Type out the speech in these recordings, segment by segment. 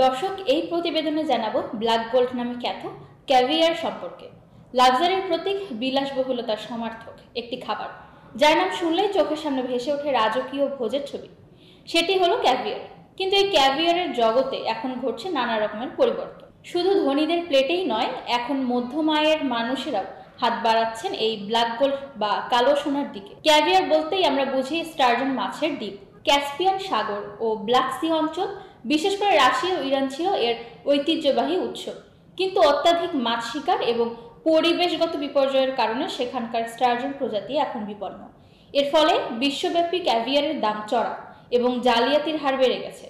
দর্শক, এই প্রতিবেদনে জানাবো ব্ল্যাক গোল্ড নামে খ্যাত ক্যাভিয়ার সম্পর্কে। লাক্সারির প্রতীক, বিলাসবহুলতার সমার্থক একটি খাবার যার নাম শুনলেই চোখের সামনে ভেসে ওঠে রাজকীয় ভোজের ছবি, সেটি হলো ক্যাভিয়ার। কিন্তু এই ক্যাভিয়ারের জগতে এখন ঘটছে নানা রকমের পরিবর্তন। শুধু ধনীদের প্লেটেই নয়, এখন মধ্যম আয়ের মানুষেরাও হাত বাড়াচ্ছেন এই ব্ল্যাক গোল্ড বা কালো সোনার দিকে। ক্যাভিয়ার বলতেই আমরা বুঝি স্টারজন মাছের দ্বীপ। ক্যাসপিয়ান সাগর ও ব্ল্যাক সি অঞ্চল, বিশেষ করে রাশিয়া ও ইরান ছিল এর ঐতিহ্যবাহী উৎস। কিন্তু অত্যাধিক মাছ শিকার এবং পরিবেশগত বিপর্যয়ের কারণে সেখানকার স্টারজন প্রজাতি এখন বিপন্ন। এর ফলে বিশ্বব্যাপী ক্যাভিয়ারের দাম চড়া এবং জালিয়াতির হার বেড়ে গেছে।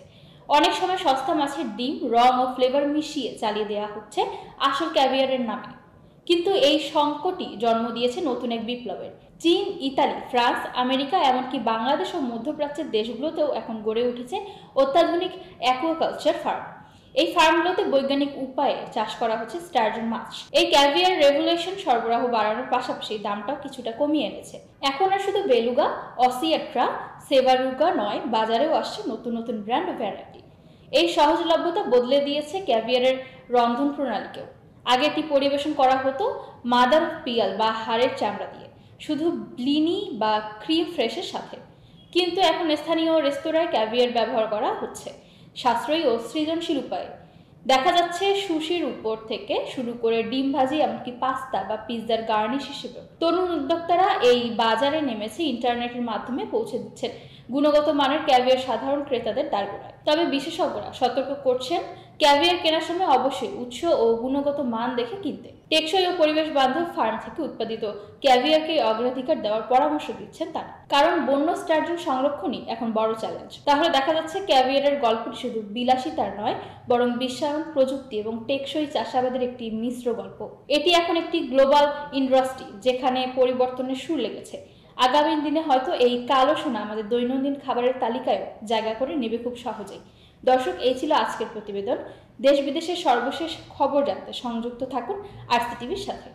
অনেক সময় সস্তা মাছের ডিম, রং ও ফ্লেভার মিশিয়ে চালিয়ে দেওয়া হচ্ছে আসল ক্যাভিয়ারের নামে। কিন্তু এই সংকটই জন্ম দিয়েছে নতুন এক বিপ্লবের। চীন, ইতালি, ফ্রান্স, আমেরিকা, এমনকি বাংলাদেশ ও মধ্যপ্রাচ্যের দেশগুলোতেও এখন গড়ে উঠেছে অত্যাধুনিক অ্যাকুয়াকালচার ফার্ম। এই ফার্মগুলোতে বৈজ্ঞানিক উপায়ে চাষ করা হচ্ছে স্টারজন মাছ। এই ক্যাভিয়ার রেগুলেশন সরবরাহ বাড়ানোর পাশাপাশি দামটাও কিছুটা কমিয়ে এনেছে। এখন আর শুধু বেলুগা, অসিয়েট্রা, সেভারুগা নয়, বাজারেও আসছে নতুন নতুন ব্র্যান্ড ও ভ্যারাইটি। এই সহজলভ্যতা বদলে দিয়েছে ক্যাভিয়ারের রন্ধন প্রণালীকেও। আগে এটি পরিবেশন করা হতো মাদার অফ পিয়াল বা হাড়ের চামড়া দিয়ে, শুধু ব্লিনি বা ক্রিম ফ্রেশের সাথে। কিন্তু এখন স্থানীয় রেস্তোরাঁয় ক্যাভিয়ার ব্যবহার করা হচ্ছে সাশ্রয়ী ও সৃজনশীল উপায়ে। দেখা যাচ্ছে সুশির উপর থেকে শুরু করে ডিম ভাজি, এমনকি পাস্তা বা পিৎজার গার্নিশ হিসেবে তরুণ উদ্যোক্তারা এই বাজারে নেমেছে ইন্টারনেটের মাধ্যমে পৌঁছে দিচ্ছেন গুণগত মানের ক্যাভিয়ার সাধারণ ক্রেতাদের দ্বারগোড়ায়। তবে বিশেষজ্ঞরা সতর্ক করছেন, ক্যাভিয়ার কেনার সময় অবশ্যই উৎস ও গুণগত মান দেখে কিনতে। টেকসই ও পরিবেশ বান্ধব ফার্ম থেকে উৎপাদিত ক্যাভিয়ারকে অগ্রাধিকার দেওয়ার পরামর্শ দিচ্ছেন তারা, কারণ বন্য স্টারজন সংরক্ষণই এখন বড় চ্যালেঞ্জ। তাহলে দেখা যাচ্ছে ক্যাভিয়ারের গল্পটি শুধু বিলাসিতার নয়, বরং বিশ্বায়ন, প্রযুক্তি এবং টেকসই চাষাবাদের একটি মিশ্র গল্প। এটি এখন একটি গ্লোবাল ইন্ডাস্ট্রি যেখানে পরিবর্তনের সুর লেগেছে। আগামী দিনে হয়তো এই কালো সোনা আমাদের দৈনন্দিন খাবারের তালিকায় জায়গা করে নেবে খুব সহজেই। দর্শক, এই ছিল আজকের প্রতিবেদন। দেশ বিদেশের সর্বশেষ খবর জানতে সংযুক্ত থাকুন আরসি টিভির সাথে।